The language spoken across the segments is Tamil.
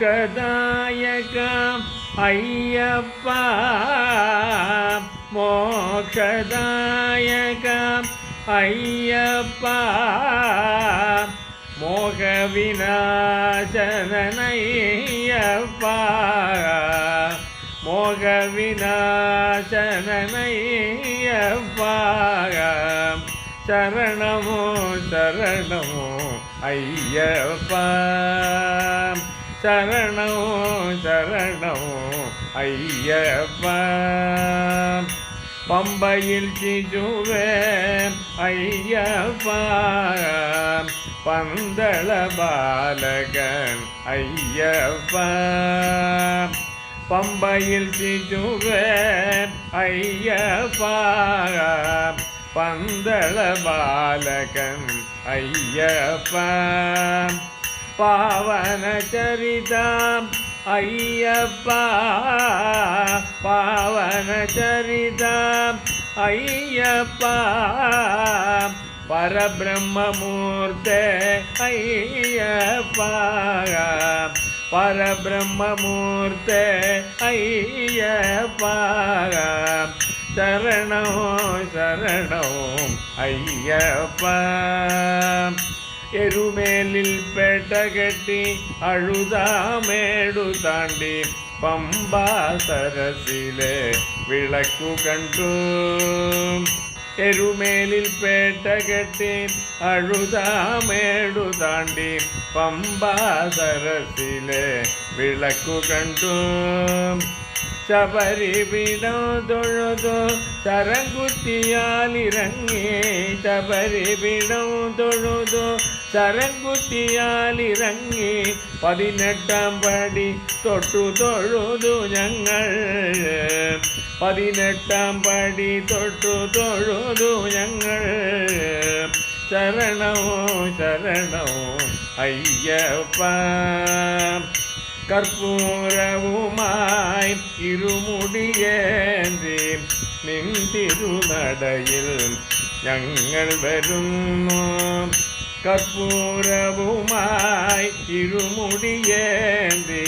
மோக்ஷதாயக ஐயப்பா மோக்ஷதாயக ஐயப்பா மோக விநாசனையப்பா மோக விநாசனையப்பா சரணமோ சரணமோ ஐயப்பா சரணமோ சரணமோ ஐயப்பா பம்பையில் சிசுவே ஐயப்பா பந்தள பாலகன் ஐயப்பா பம்பையில் சிசுவே ஐயப்பா பந்தள பாலகன் ஐயப்பா பாவன சரிதம் ஐயப்பா பாவன சரிதம் ஐயப்பா பரபிரம்மமூர்த்தே ஐயப்பா பரபிரம்மமூர்த்தே ஐயப்பா சரணோ சரணோ ஐயப்பா எருமேலில் பேட்டகட்டி அழுதாமேடு தாண்டி பம்பா சரசிலே விளக்கு கண்டு எருமேலில் பேட்டகட்டி அழுதாமேடு தாண்டி பம்பா சரசிலே விளக்கு கண்டு சபரி பீடம் தொழுது சரங்குத்தியால் இறங்கி சபரி பீடம் தொழுது சரங்குத்தியால் ഇറങ്ങി 18 പടി തൊട്ടു തൊഴുതു ഞങ്ങൾ 18 പടി തൊട്ടു തൊഴുതു ഞങ്ങൾ ശരണമോ ശരണമോ അയ്യപ്പ കർപ്പൂരവുമായി ഇരുമുടിയേന്തി നിൻ തിരുനടയിൽ ഞങ്ങൾ വരുന്നു കർപ്പൂരവുമായി ഇരുമുടിയേന്തി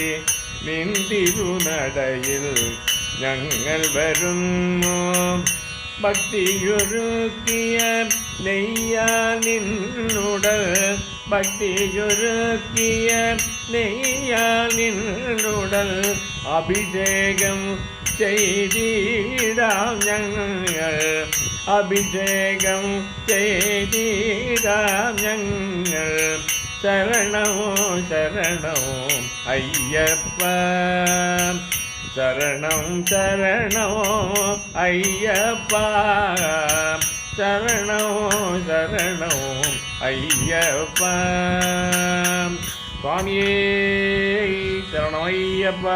നിൻ തിരുനടയിൽ ഞങ്ങൾ വരുന്നു ഭക്തിയൊരുക്കിയ നെയ്യാൽ നിന്നുടൽ ഭക്തിയൊരുക്കിയ നെയ്യാൽ നിന്നുടൽ അഭിഷേകം ചെയ്തിടാം ഞങ്ങൾ അഭിഷേകം ചെയ്തിടാം ഞങ്ങൾ ശരണമോ ശരണമോ അയ്യപ്പ ശരണം ശരണമോ അയ്യപ്പ ശരണമോ ശരണമോ അയ്യപ്പ സ്വാമിയേ ശരണമയ്യപ്പ.